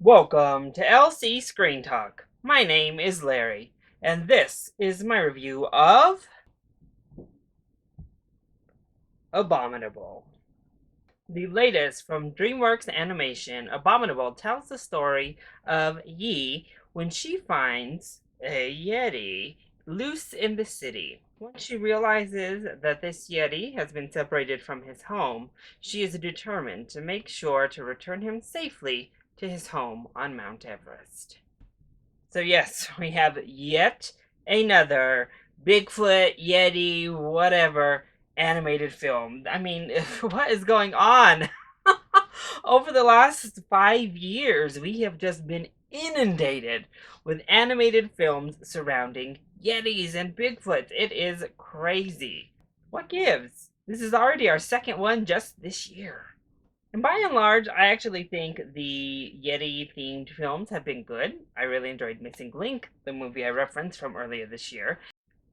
Welcome to LC Screen Talk. My name is Larry, and this is my review of Abominable. The latest from Dreamworks Animation, Abominable tells the story of Yi when she finds a Yeti loose in the city. Once she realizes that this Yeti has been separated from his home, she is determined to make sure to return him safely to his home on Mount Everest. So yes, we have yet another Bigfoot, Yeti, whatever animated film. I mean, what is going on? Over the last 5 years, we have just been inundated with animated films surrounding Yetis and Bigfoot. It is crazy. What gives? This is already our second one just this year. And by and large, I actually think the Yeti themed films have been good. I really enjoyed Missing Link, the movie I referenced from earlier this year,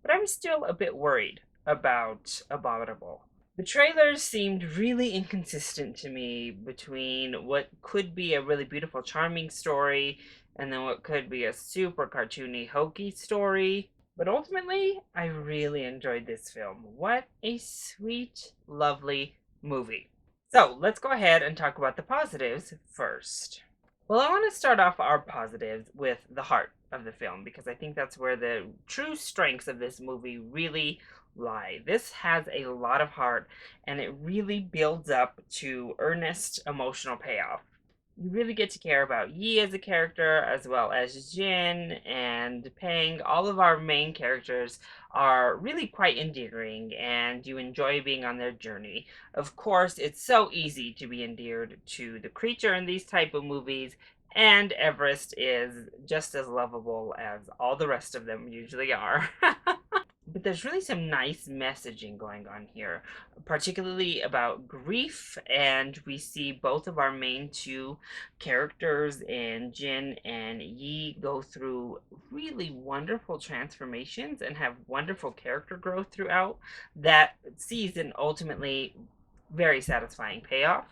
but I'm still a bit worried about Abominable. The trailers seemed really inconsistent to me between what could be a really beautiful, charming story and then what could be a super cartoony, hokey story. But ultimately, I really enjoyed this film. What a sweet, lovely movie. So let's go ahead and talk about the positives first. Well, I want to start off our positives with the heart of the film because I think that's where the true strengths of this movie really lie. This has a lot of heart and it really builds up to earnest emotional payoff. You really get to care about Yi as a character as well as Jin and Peng. All of our main characters are really quite endearing and you enjoy being on their journey. Of course, it's so easy to be endeared to the creature in these type of movies, and Everest is just as lovable as all the rest of them usually are. But there's really some nice messaging going on here, particularly about grief. And we see both of our main two characters in Jin and Yi go through really wonderful transformations and have wonderful character growth throughout that sees an ultimately very satisfying payoff.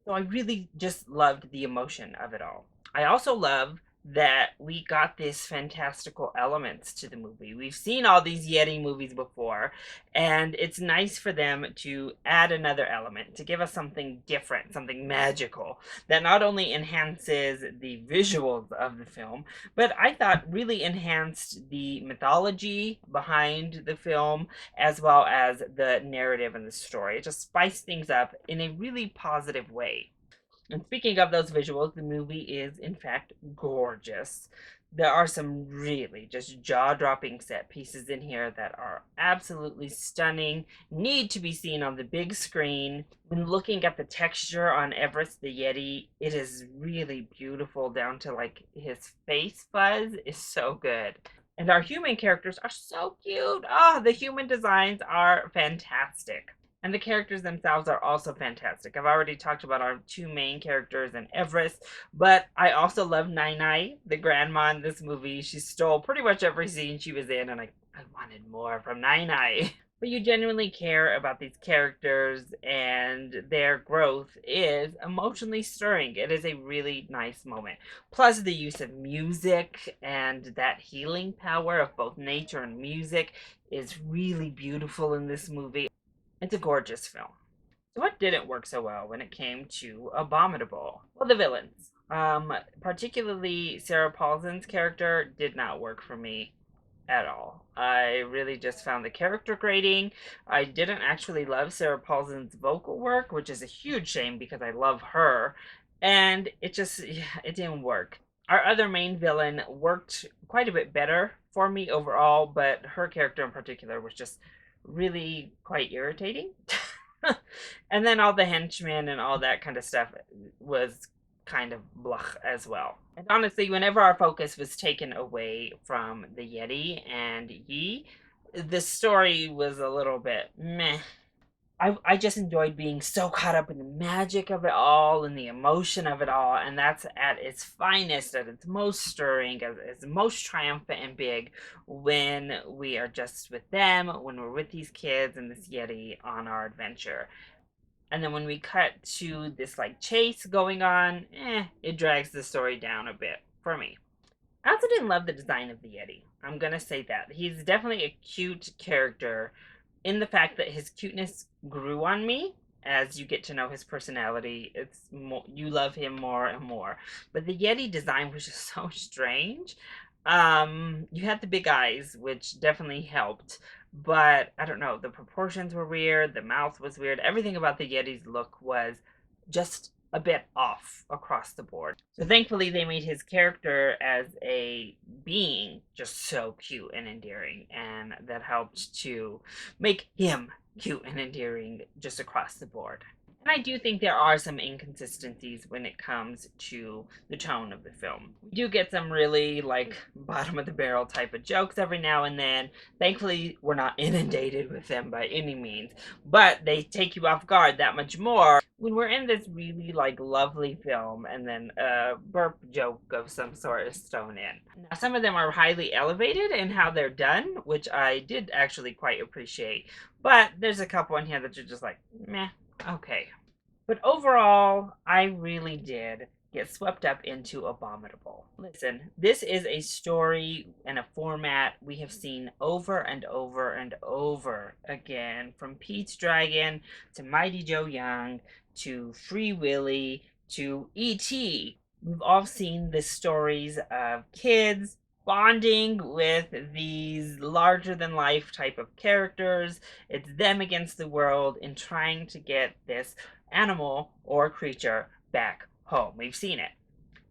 So I really just loved the emotion of it all. I also love that we got these fantastical elements to the movie. We've seen all these Yeti movies before, and it's nice for them to add another element, to give us something different, something magical that not only enhances the visuals of the film, but I thought really enhanced the mythology behind the film as well as the narrative and the story. It just spiced things up in a really positive way. And speaking of those visuals, the movie is in fact gorgeous. There are some really just jaw dropping set pieces in here that are absolutely stunning, need to be seen on the big screen. When looking at the texture on Everest the Yeti, it is really beautiful down to like his face fuzz is so good. And our human characters are so cute. Oh, the human designs are fantastic. And the characters themselves are also fantastic. I've already talked about our two main characters in Everest, but I also love Nai Nai, the grandma in this movie. She stole pretty much every scene she was in, and I wanted more from Nai Nai. But you genuinely care about these characters, and their growth is emotionally stirring. It is a really nice moment. Plus, the use of music and that healing power of both nature and music is really beautiful in this movie. It's a gorgeous film. So what didn't work so well when it came to Abominable? Well, the villains. Particularly Sarah Paulson's character did not work for me at all. I really just found the character grating. I didn't actually love Sarah Paulson's vocal work, which is a huge shame because I love her. And it just, yeah, it didn't work. Our other main villain worked quite a bit better for me overall, but her character in particular was just really quite irritating. And then all the henchmen and all that kind of stuff was kind of blah as well. And honestly, whenever our focus was taken away from the Yeti and Yi, the story was a little bit meh. I just enjoyed being so caught up in the magic of it all and the emotion of it all, and that's at its finest, at its most stirring, at its most triumphant and big when we are just with them, when we're with these kids and this Yeti on our adventure. And then when we cut to this like chase going on, it drags the story down a bit for me. I also didn't love the design of the Yeti. I'm gonna say that. He's definitely a cute character in the fact that his cuteness grew on me as you get to know his personality. It's more, you love him more and more. But the Yeti design was just so strange. You had the big eyes, which definitely helped. But I don't know, the proportions were weird, the mouth was weird. Everything about the Yeti's look was just a bit off across the board. So thankfully they made his character as a being just so cute and endearing, and that helped to make him cute and endearing just across the board. And I do think there are some inconsistencies when it comes to the tone of the film. We do get some really like bottom of the barrel type of jokes every now and then. Thankfully, we're not inundated with them by any means, but they take you off guard that much more when we're in this really like lovely film and then a burp joke of some sort is thrown in. Now, some of them are highly elevated in how they're done, which I did actually quite appreciate, but there's a couple in here that you're just like, meh. Okay. But overall, I really did get swept up into Abominable. Listen, this is a story and a format we have seen over and over and over again. From Pete's Dragon to Mighty Joe Young to Free Willy to E.T. We've all seen the stories of kids bonding with these larger than life type of characters. It's them against the world in trying to get this animal or creature back home. We've seen it.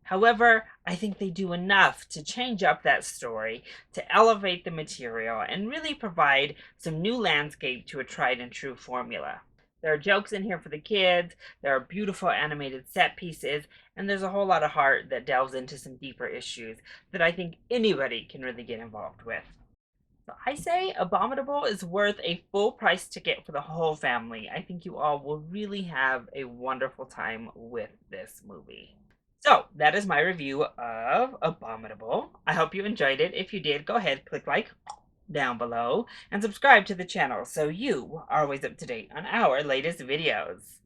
However, I think they do enough to change up that story, to elevate the material, and really provide some new landscape to a tried and true formula. There are jokes in here for the kids, there are beautiful animated set pieces, and there's a whole lot of heart that delves into some deeper issues that I think anybody can really get involved with. So I say Abominable is worth a full price ticket for the whole family. I think you all will really have a wonderful time with this movie. So that is my review of Abominable. I hope you enjoyed it. If you did, go ahead, click like down below and subscribe to the channel so you are always up to date on our latest videos.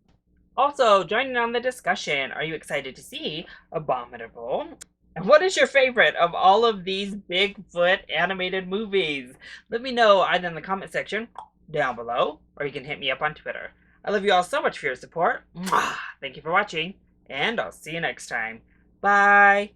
Also, joining on the discussion, are you excited to see Abominable? And what is your favorite of all of these Bigfoot animated movies? Let me know either in the comment section down below, or you can hit me up on Twitter. I love you all so much for your support. Thank you for watching, and I'll see you next time. Bye!